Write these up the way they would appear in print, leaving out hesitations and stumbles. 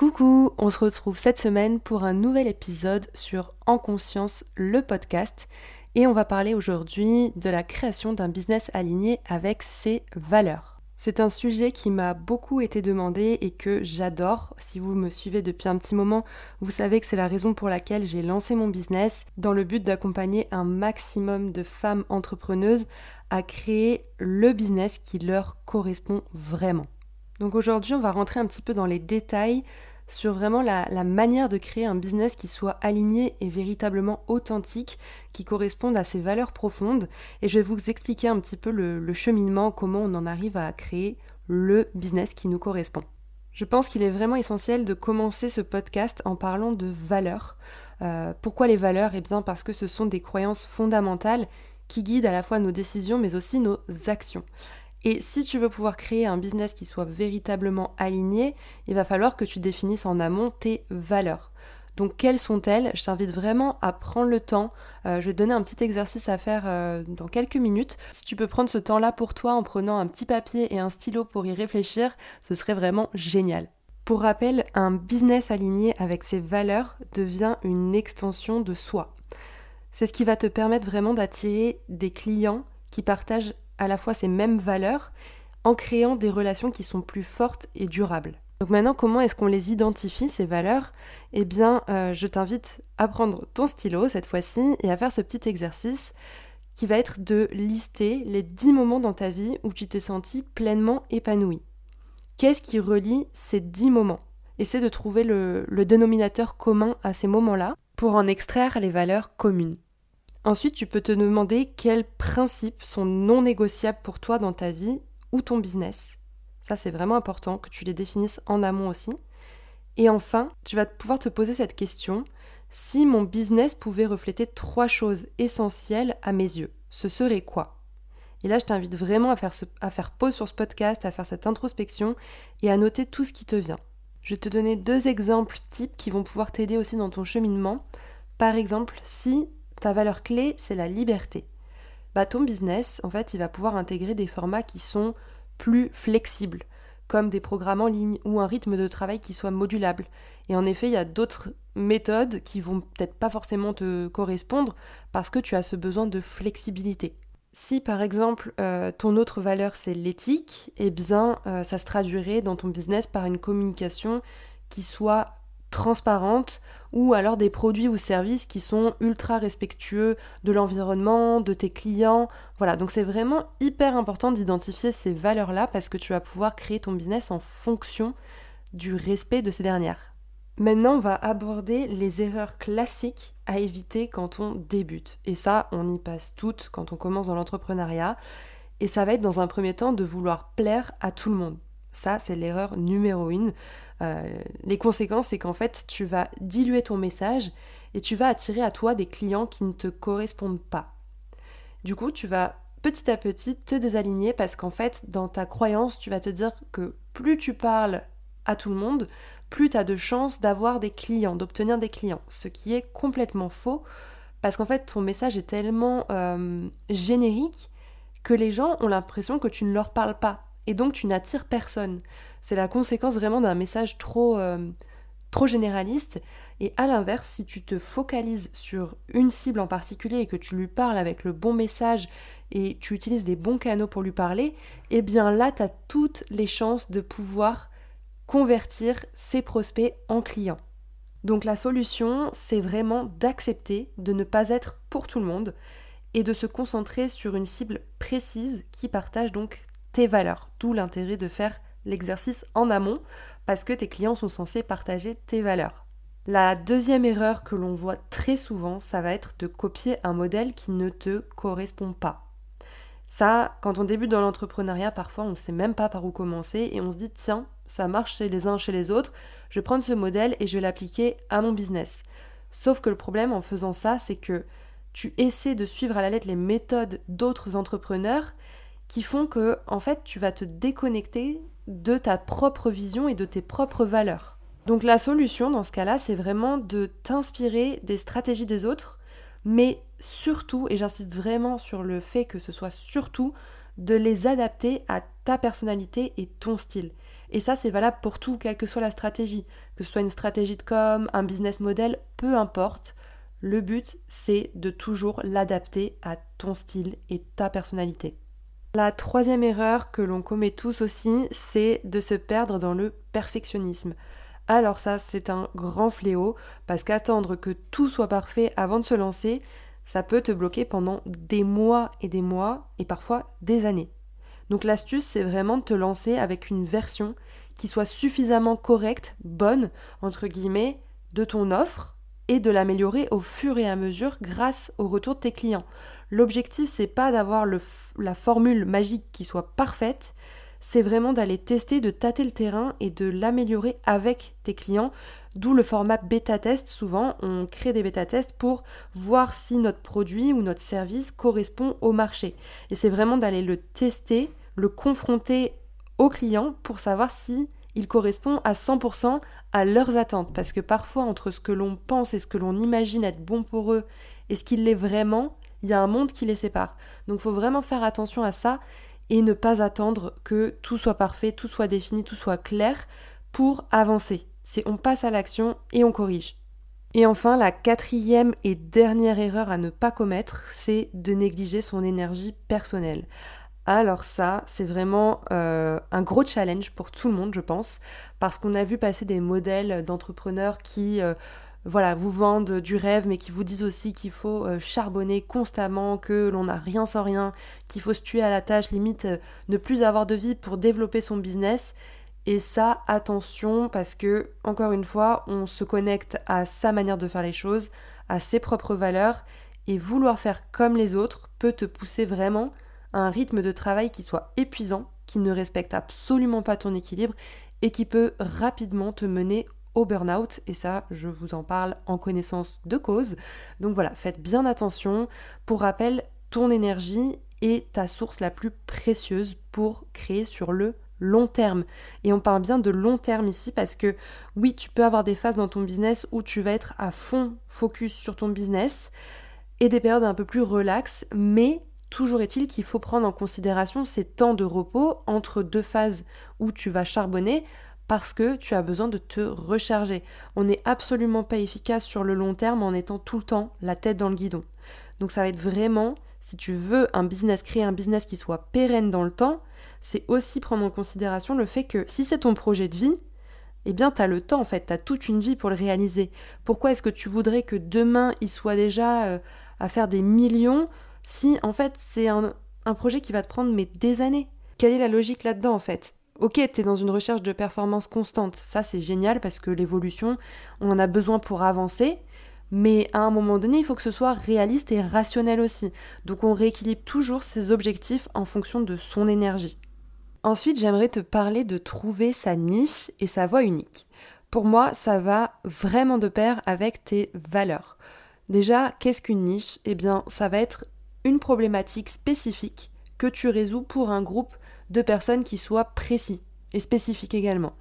Coucou, on se retrouve cette semaine pour un nouvel épisode sur En Conscience, le podcast. Et on va parler aujourd'hui de la création d'un business aligné avec ses valeurs. C'est un sujet qui m'a beaucoup été demandé et que j'adore. Si vous me suivez depuis un petit moment, vous savez que c'est la raison pour laquelle j'ai lancé mon business dans le but d'accompagner un maximum de femmes entrepreneuses à créer le business qui leur correspond vraiment. Donc aujourd'hui, on va rentrer un petit peu dans les détails sur vraiment la manière de créer un business qui soit aligné et véritablement authentique, qui corresponde à ses valeurs profondes. Et je vais vous expliquer un petit peu le cheminement, comment on en arrive à créer le business qui nous correspond. Je pense qu'il est vraiment essentiel de commencer ce podcast en parlant de valeurs. Pourquoi les valeurs ? Eh bien parce que ce sont des croyances fondamentales qui guident à la fois nos décisions mais aussi nos actions. Et si tu veux pouvoir créer un business qui soit véritablement aligné, il va falloir que tu définisses en amont tes valeurs. Donc quelles sont-elles ? Je t'invite vraiment à prendre le temps. Je vais te donner un petit exercice à faire dans quelques minutes. Si tu peux prendre ce temps-là pour toi en prenant un petit papier et un stylo pour y réfléchir, ce serait vraiment génial. Pour rappel, un business aligné avec ses valeurs devient une extension de soi. C'est ce qui va te permettre vraiment d'attirer des clients qui partagent à la fois ces mêmes valeurs en créant des relations qui sont plus fortes et durables. Donc maintenant, comment est-ce qu'on les identifie, ces valeurs ? Eh bien, je t'invite à prendre ton stylo cette fois-ci et à faire ce petit exercice qui va être de lister les 10 moments dans ta vie où tu t'es senti pleinement épanoui. Qu'est-ce qui relie ces 10 moments ? Essaie de trouver le dénominateur commun à ces moments-là pour en extraire les valeurs communes. Ensuite, tu peux te demander quels principes sont non négociables pour toi dans ta vie ou ton business. Ça, c'est vraiment important que tu les définisses en amont aussi. Et enfin, tu vas pouvoir te poser cette question. Si mon business pouvait refléter 3 choses essentielles à mes yeux, ce serait quoi ? Et là, je t'invite vraiment à faire pause sur ce podcast, à faire cette introspection et à noter tout ce qui te vient. Je vais te donner 2 exemples types qui vont pouvoir t'aider aussi dans ton cheminement. Par exemple, si ta valeur clé, c'est la liberté. Ton business, en fait, il va pouvoir intégrer des formats qui sont plus flexibles, comme des programmes en ligne ou un rythme de travail qui soit modulable. Et en effet, il y a d'autres méthodes qui vont peut-être pas forcément te correspondre parce que tu as ce besoin de flexibilité. Si par exemple ton autre valeur c'est l'éthique, eh bien ça se traduirait dans ton business par une communication qui soit transparente ou alors des produits ou services qui sont ultra respectueux de l'environnement, de tes clients. Voilà, donc c'est vraiment hyper important d'identifier ces valeurs-là parce que tu vas pouvoir créer ton business en fonction du respect de ces dernières. Maintenant, on va aborder les erreurs classiques à éviter quand on débute. Et ça, on y passe toutes quand on commence dans l'entrepreneuriat. Et ça va être dans un premier temps de vouloir plaire à tout le monde. Ça, c'est l'erreur numéro 1. Les conséquences, c'est qu'en fait, tu vas diluer ton message et tu vas attirer à toi des clients qui ne te correspondent pas. Du coup, tu vas petit à petit te désaligner parce qu'en fait, dans ta croyance, tu vas te dire que plus tu parles à tout le monde, plus tu as de chances d'avoir des clients, d'obtenir des clients. Ce qui est complètement faux parce qu'en fait, ton message est tellement générique que les gens ont l'impression que tu ne leur parles pas. Et donc tu n'attires personne. C'est la conséquence vraiment d'un message trop généraliste. Et à l'inverse, si tu te focalises sur une cible en particulier et que tu lui parles avec le bon message et tu utilises les bons canaux pour lui parler, eh bien là, tu as toutes les chances de pouvoir convertir ces prospects en clients. Donc la solution, c'est vraiment d'accepter de ne pas être pour tout le monde et de se concentrer sur une cible précise qui partage donc tes valeurs. D'où l'intérêt de faire l'exercice en amont parce que tes clients sont censés partager tes valeurs. La deuxième erreur que l'on voit très souvent, ça va être de copier un modèle qui ne te correspond pas. Ça, quand on débute dans l'entrepreneuriat, parfois on ne sait même pas par où commencer et on se dit tiens, ça marche chez les uns chez les autres, je vais prendre ce modèle et je vais l'appliquer à mon business. Sauf que le problème en faisant ça, c'est que tu essaies de suivre à la lettre les méthodes d'autres entrepreneurs qui font que, en fait, tu vas te déconnecter de ta propre vision et de tes propres valeurs. Donc la solution dans ce cas-là, c'est vraiment de t'inspirer des stratégies des autres, mais surtout, et j'insiste vraiment sur le fait que ce soit surtout, de les adapter à ta personnalité et ton style. Et ça, c'est valable pour tout, quelle que soit la stratégie. Que ce soit une stratégie de com, un business model, peu importe. Le but, c'est de toujours l'adapter à ton style et ta personnalité. La troisième erreur que l'on commet tous aussi, c'est de se perdre dans le perfectionnisme. Alors ça, c'est un grand fléau, parce qu'attendre que tout soit parfait avant de se lancer, ça peut te bloquer pendant des mois, et parfois des années. Donc l'astuce, c'est vraiment de te lancer avec une version qui soit suffisamment correcte, bonne, entre guillemets, de ton offre, et de l'améliorer au fur et à mesure grâce au retour de tes clients. L'objectif, c'est pas d'avoir la formule magique qui soit parfaite, c'est vraiment d'aller tester, de tâter le terrain et de l'améliorer avec tes clients, d'où le format bêta-test. Souvent, on crée des bêta-tests pour voir si notre produit ou notre service correspond au marché. Et c'est vraiment d'aller le tester, le confronter aux clients pour savoir si il correspond à 100% à leurs attentes. Parce que parfois, entre ce que l'on pense et ce que l'on imagine être bon pour eux et ce qu'il l'est vraiment, il y a un monde qui les sépare. Donc il faut vraiment faire attention à ça et ne pas attendre que tout soit parfait, tout soit défini, tout soit clair pour avancer. C'est on passe à l'action et on corrige. Et enfin, la quatrième et dernière erreur à ne pas commettre, c'est de négliger son énergie personnelle. Alors ça, c'est vraiment un gros challenge pour tout le monde, je pense, parce qu'on a vu passer des modèles d'entrepreneurs qui vous vendent du rêve, mais qui vous disent aussi qu'il faut charbonner constamment, que l'on n'a rien sans rien, qu'il faut se tuer à la tâche, limite ne plus avoir de vie pour développer son business. Et ça, attention, parce que, encore une fois, on se connecte à sa manière de faire les choses, à ses propres valeurs, et vouloir faire comme les autres peut te pousser vraiment à un rythme de travail qui soit épuisant, qui ne respecte absolument pas ton équilibre, et qui peut rapidement te mener au burn-out, et ça, je vous en parle en connaissance de cause. Donc voilà, faites bien attention. Pour rappel, ton énergie est ta source la plus précieuse pour créer sur le long terme. Et on parle bien de long terme ici parce que oui, tu peux avoir des phases dans ton business où tu vas être à fond focus sur ton business et des périodes un peu plus relax, mais toujours est-il qu'il faut prendre en considération ces temps de repos entre deux phases où tu vas charbonner parce que tu as besoin de te recharger. On n'est absolument pas efficace sur le long terme en étant tout le temps la tête dans le guidon. Donc ça va être vraiment, si tu veux créer un business qui soit pérenne dans le temps, c'est aussi prendre en considération le fait que si c'est ton projet de vie, eh bien tu as le temps en fait, tu as toute une vie pour le réaliser. Pourquoi est-ce que tu voudrais que demain il soit déjà à faire des millions si en fait c'est un projet qui va te prendre des années? Quelle est la logique là-dedans en fait? Ok, t'es dans une recherche de performance constante, ça c'est génial parce que l'évolution, on en a besoin pour avancer, mais à un moment donné, il faut que ce soit réaliste et rationnel aussi. Donc on rééquilibre toujours ses objectifs en fonction de son énergie. Ensuite, j'aimerais te parler de trouver sa niche et sa voie unique. Pour moi, ça va vraiment de pair avec tes valeurs. Déjà, qu'est-ce qu'une niche? Eh bien, ça va être une problématique spécifique que tu résous pour un groupe de personnes qui soient précis et spécifiques également.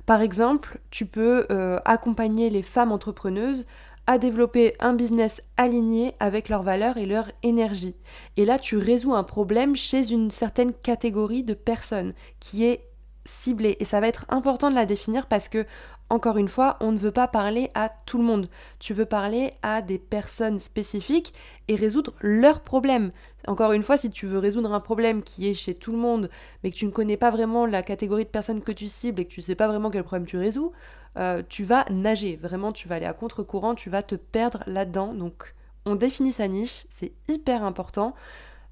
Par exemple, tu peux accompagner les femmes entrepreneuses à développer un business aligné avec leurs valeurs et leur énergie. Et là, tu résous un problème chez une certaine catégorie de personnes qui est ciblée. Et ça va être important de la définir parce que, encore une fois, on ne veut pas parler à tout le monde. Tu veux parler à des personnes spécifiques et résoudre leurs problèmes. Encore une fois, si tu veux résoudre un problème qui est chez tout le monde, mais que tu ne connais pas vraiment la catégorie de personnes que tu cibles et que tu ne sais pas vraiment quel problème tu résous, tu vas nager. Vraiment, tu vas aller à contre-courant, tu vas te perdre là-dedans. Donc, on définit sa niche, c'est hyper important.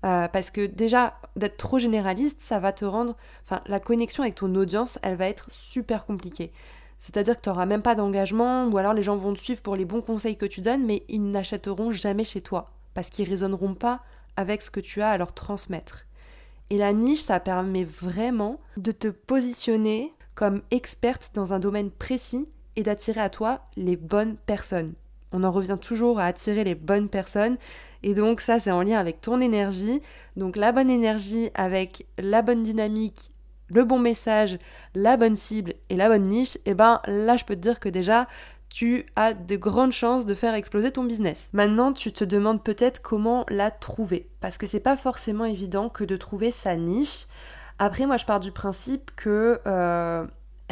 Parce que déjà, d'être trop généraliste, ça va te rendre... la connexion avec ton audience, elle va être super compliquée. C'est-à-dire que tu n'auras même pas d'engagement, ou alors les gens vont te suivre pour les bons conseils que tu donnes, mais ils n'achèteront jamais chez toi, parce qu'ils ne résonneront pas avec ce que tu as à leur transmettre. Et la niche, ça permet vraiment de te positionner comme experte dans un domaine précis et d'attirer à toi les bonnes personnes. On en revient toujours à attirer les bonnes personnes. Et donc ça, c'est en lien avec ton énergie. Donc la bonne énergie avec la bonne dynamique, le bon message, la bonne cible et la bonne niche, et ben là, je peux te dire que déjà, tu as de grandes chances de faire exploser ton business. Maintenant, tu te demandes peut-être comment la trouver. Parce que c'est pas forcément évident que de trouver sa niche. Après, moi, je pars du principe que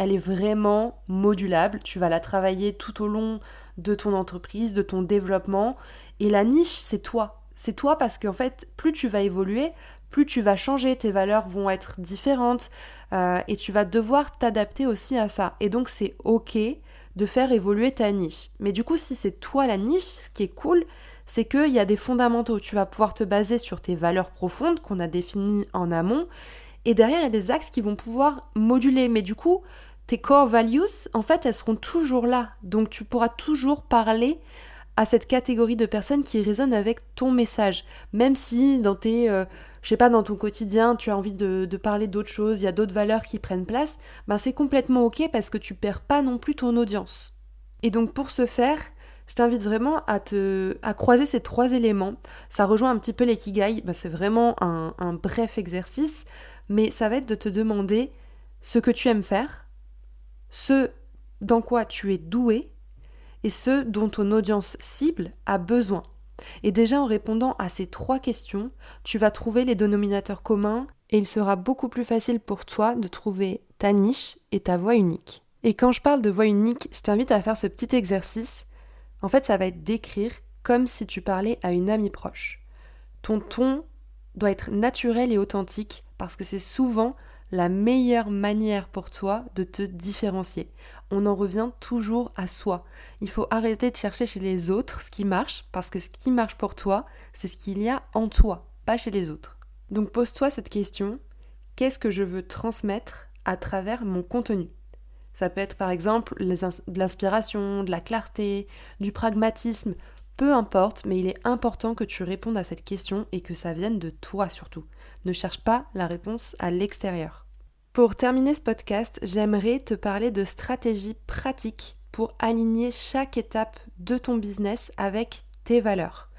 elle est vraiment modulable. Tu vas la travailler tout au long de ton entreprise, de ton développement. Et la niche, c'est toi. C'est toi parce qu'en fait, plus tu vas évoluer, plus tu vas changer, tes valeurs vont être différentes et tu vas devoir t'adapter aussi à ça. Et donc, c'est ok de faire évoluer ta niche. Mais du coup, si c'est toi la niche, ce qui est cool, c'est qu'il y a des fondamentaux. Tu vas pouvoir te baser sur tes valeurs profondes qu'on a définies en amont. Et derrière, il y a des axes qui vont pouvoir moduler. Mais du coup, tes core values, en fait, elles seront toujours là. Donc, tu pourras toujours parler à cette catégorie de personnes qui résonnent avec ton message. Même si dans dans ton quotidien, tu as envie de parler d'autres choses, il y a d'autres valeurs qui prennent place, ben c'est complètement ok parce que tu perds pas non plus ton audience. Et donc pour ce faire, je t'invite vraiment à croiser ces 3 éléments. Ça rejoint un petit peu l'ikigai, c'est vraiment un bref exercice, mais ça va être de te demander ce que tu aimes faire, ce dans quoi tu es doué, et ce dont ton audience cible a besoin. Et déjà en répondant à ces 3 questions, tu vas trouver les dénominateurs communs et il sera beaucoup plus facile pour toi de trouver ta niche et ta voix unique. Et quand je parle de voix unique, je t'invite à faire ce petit exercice. En fait, ça va être d'écrire comme si tu parlais à une amie proche. Ton ton doit être naturel et authentique parce que c'est souvent la meilleure manière pour toi de te différencier. On en revient toujours à soi. Il faut arrêter de chercher chez les autres ce qui marche, parce que ce qui marche pour toi, c'est ce qu'il y a en toi, pas chez les autres. Donc pose-toi cette question, qu'est-ce que je veux transmettre à travers mon contenu ? Ça peut être par exemple de l'inspiration, de la clarté, du pragmatisme, peu importe, mais il est important que tu répondes à cette question et que ça vienne de toi surtout. Ne cherche pas la réponse à l'extérieur. Pour terminer ce podcast, j'aimerais te parler de stratégies pratiques pour aligner chaque étape de ton business avec tes valeurs.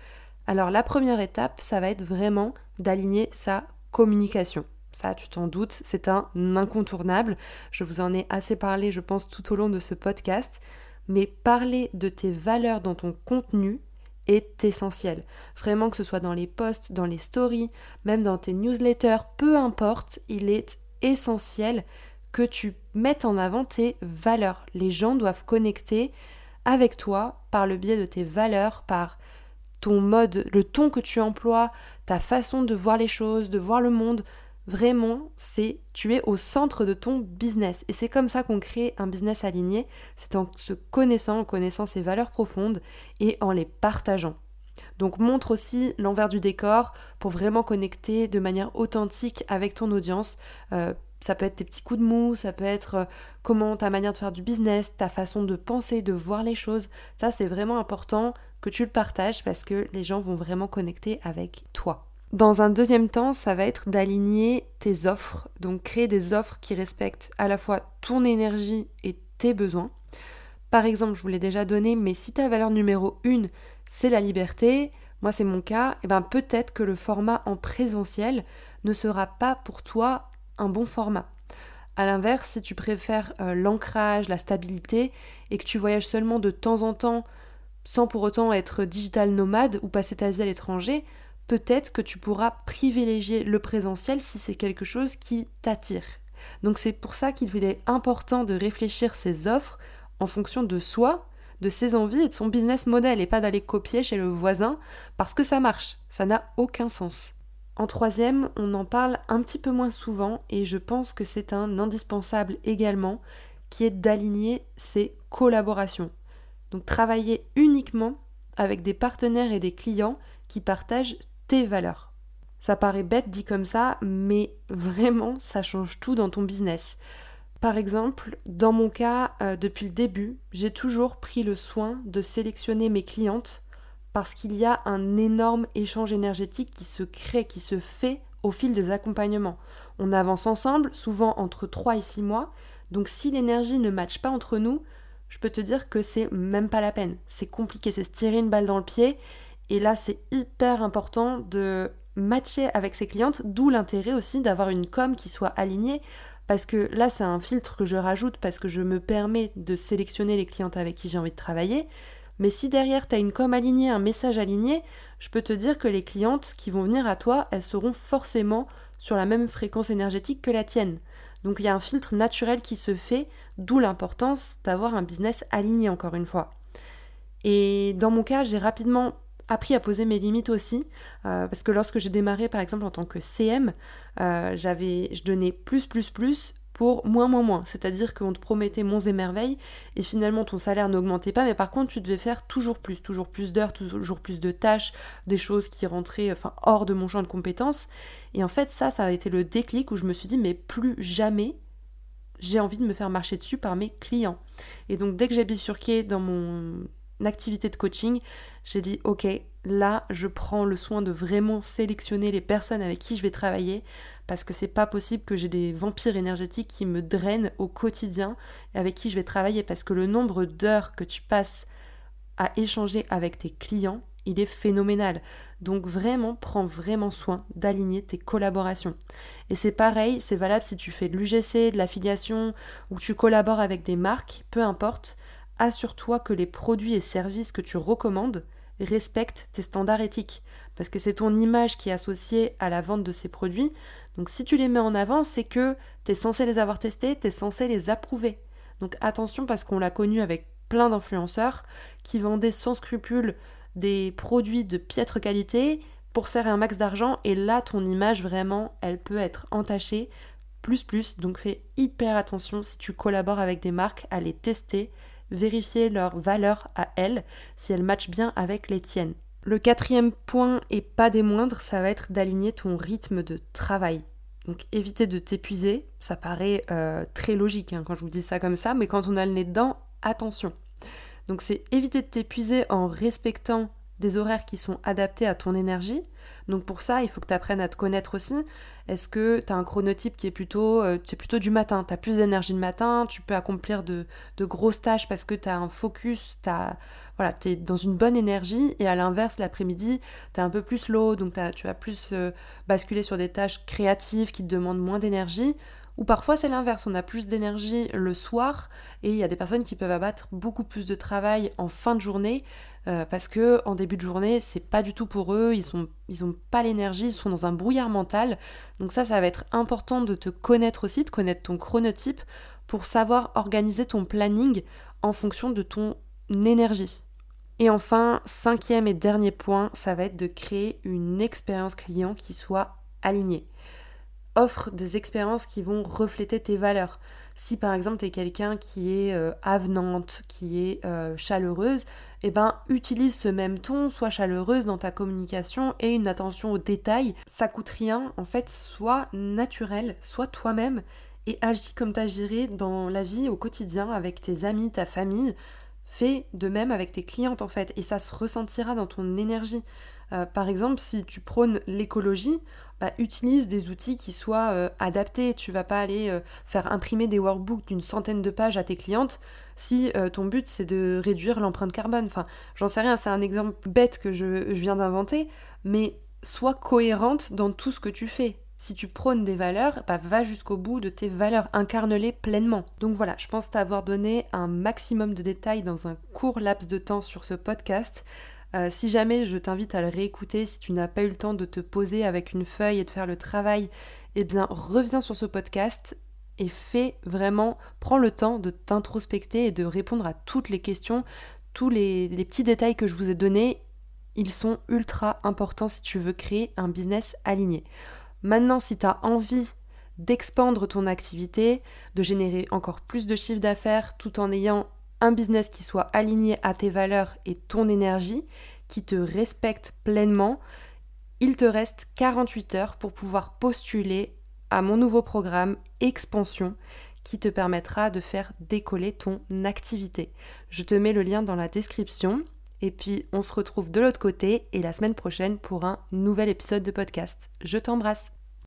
Alors la première étape, ça va être vraiment d'aligner sa communication. Ça, tu t'en doutes, c'est un incontournable. Je vous en ai assez parlé, je pense, tout au long de ce podcast. Mais parler de tes valeurs dans ton contenu est essentiel. Vraiment, que ce soit dans les posts, dans les stories, même dans tes newsletters, peu importe, il est essentiel que tu mettes en avant tes valeurs. Les gens doivent connecter avec toi par le biais de tes valeurs, par ton mode, le ton que tu emploies, ta façon de voir les choses, de voir le monde. Vraiment, tu es au centre de ton business. Et c'est comme ça qu'on crée un business aligné. C'est en connaissant ses valeurs profondes et en les partageant. Donc montre aussi l'envers du décor pour vraiment connecter de manière authentique avec ton audience. Ça peut être tes petits coups de mou, ça peut être comment ta manière de faire du business, ta façon de penser, de voir les choses. Ça, c'est vraiment important que tu le partages parce que les gens vont vraiment connecter avec toi. Dans un deuxième temps, ça va être d'aligner tes offres, donc créer des offres qui respectent à la fois ton énergie et tes besoins. Par exemple, je vous l'ai déjà donné, mais si ta valeur numéro 1, c'est la liberté, moi c'est mon cas, et peut-être que le format en présentiel ne sera pas pour toi un bon format. À l'inverse, si tu préfères l'ancrage, la stabilité, et que tu voyages seulement de temps en temps, sans pour autant être digital nomade ou passer ta vie à l'étranger, peut-être que tu pourras privilégier le présentiel si c'est quelque chose qui t'attire. Donc c'est pour ça qu'il est important de réfléchir ses offres en fonction de soi, de ses envies et de son business model et pas d'aller copier chez le voisin parce que ça marche. Ça n'a aucun sens. En troisième, on en parle un petit peu moins souvent et je pense que c'est un indispensable également qui est d'aligner ses collaborations. Donc travailler uniquement avec des partenaires et des clients qui partagent tes valeurs. Ça paraît bête dit comme ça, mais vraiment ça change tout dans ton business. Par exemple, dans mon cas, depuis le début, j'ai toujours pris le soin de sélectionner mes clientes parce qu'il y a un énorme échange énergétique qui se crée, qui se fait au fil des accompagnements. On avance ensemble, souvent entre 3 et 6 mois, donc si l'énergie ne matche pas entre nous, je peux te dire que c'est même pas la peine. C'est compliqué, c'est se tirer une balle dans le pied. Et là, c'est hyper important de matcher avec ses clientes, d'où l'intérêt aussi d'avoir une com qui soit alignée. Parce que là, c'est un filtre que je rajoute parce que je me permets de sélectionner les clientes avec qui j'ai envie de travailler. Mais si derrière, tu as une com alignée, un message aligné, je peux te dire que les clientes qui vont venir à toi, elles seront forcément sur la même fréquence énergétique que la tienne. Donc il y a un filtre naturel qui se fait, d'où l'importance d'avoir un business aligné encore une fois. Et dans mon cas, j'ai rapidement appris à poser mes limites aussi, parce que lorsque j'ai démarré par exemple en tant que CM, je donnais plus pour moins. C'est-à-dire qu'on te promettait monts et merveilles, et finalement ton salaire n'augmentait pas, mais par contre tu devais faire toujours plus d'heures, toujours plus de tâches, des choses qui rentraient hors de mon champ de compétences. Et en fait ça a été le déclic où je me suis dit mais plus jamais j'ai envie de me faire marcher dessus par mes clients. Et donc dès que j'ai bifurqué dans mon activité de coaching, j'ai dit ok, là je prends le soin de vraiment sélectionner les personnes avec qui je vais travailler, parce que c'est pas possible que j'ai des vampires énergétiques qui me drainent au quotidien et avec qui je vais travailler, parce que le nombre d'heures que tu passes à échanger avec tes clients, il est phénoménal. Donc vraiment, prends vraiment soin d'aligner tes collaborations. Et c'est pareil, c'est valable si tu fais de l'UGC, de l'affiliation, ou tu collabores avec des marques, peu importe. Assure-toi que les produits et services que tu recommandes respectent tes standards éthiques, parce que c'est ton image qui est associée à la vente de ces produits. Donc si tu les mets en avant, c'est que tu es censé les avoir testés, tu es censé les approuver. Donc attention, parce qu'on l'a connu avec plein d'influenceurs qui vendaient sans scrupule des produits de piètre qualité pour se faire un max d'argent, et là ton image vraiment elle peut être entachée donc fais hyper attention si tu collabores avec des marques à les tester, vérifier leurs valeurs à elles, si elles matchent bien avec les tiennes. Le 4e point, et pas des moindres, ça va être d'aligner ton rythme de travail. Donc éviter de t'épuiser, ça paraît très logique quand je vous dis ça comme ça, mais quand on a le nez dedans, attention. Donc c'est éviter de t'épuiser en respectant des horaires qui sont adaptés à ton énergie. Donc pour ça, il faut que tu apprennes à te connaître aussi. Est-ce que tu as un chronotype qui est plutôt du matin, tu as plus d'énergie le matin, tu peux accomplir de grosses tâches parce que tu as un focus, tu es dans une bonne énergie, et à l'inverse, l'après-midi, tu es un peu plus low, donc tu vas plus basculer sur des tâches créatives qui te demandent moins d'énergie. Ou parfois c'est l'inverse, on a plus d'énergie le soir, et il y a des personnes qui peuvent abattre beaucoup plus de travail en fin de journée, parce que en début de journée c'est pas du tout pour eux, ils ont pas l'énergie, ils sont dans un brouillard mental. Donc ça va être important de te connaître aussi, de connaître ton chronotype pour savoir organiser ton planning en fonction de ton énergie. Et enfin, 5e et dernier point, ça va être de créer une expérience client qui soit alignée. Offre des expériences qui vont refléter tes valeurs. Si par exemple tu es quelqu'un qui est avenante, qui est chaleureuse, utilise ce même ton, sois chaleureuse dans ta communication et une attention aux détails. Ça coûte rien, en fait, sois naturel, sois toi-même et agis comme t'agirais dans la vie au quotidien avec tes amis, ta famille. Fais de même avec tes clientes en fait, et ça se ressentira dans ton énergie. Par exemple, si tu prônes l'écologie, utilise des outils qui soient adaptés. Tu vas pas aller faire imprimer des workbooks d'une centaine de pages à tes clientes si ton but c'est de réduire l'empreinte carbone. Enfin, j'en sais rien, c'est un exemple bête que je viens d'inventer, mais sois cohérente dans tout ce que tu fais. Si tu prônes des valeurs, va jusqu'au bout de tes valeurs, incarne-les pleinement. Donc voilà, je pense t'avoir donné un maximum de détails dans un court laps de temps sur ce podcast. Si jamais, je t'invite à le réécouter, si tu n'as pas eu le temps de te poser avec une feuille et de faire le travail, reviens sur ce podcast et prends le temps de t'introspecter et de répondre à toutes les questions, tous les petits détails que je vous ai donnés, ils sont ultra importants si tu veux créer un business aligné. Maintenant, si tu as envie d'expandre ton activité, de générer encore plus de chiffre d'affaires tout en ayant un business qui soit aligné à tes valeurs et ton énergie, qui te respecte pleinement, il te reste 48 heures pour pouvoir postuler à mon nouveau programme Expansion qui te permettra de faire décoller ton activité. Je te mets le lien dans la description et puis on se retrouve de l'autre côté et la semaine prochaine pour un nouvel épisode de podcast. Je t'embrasse.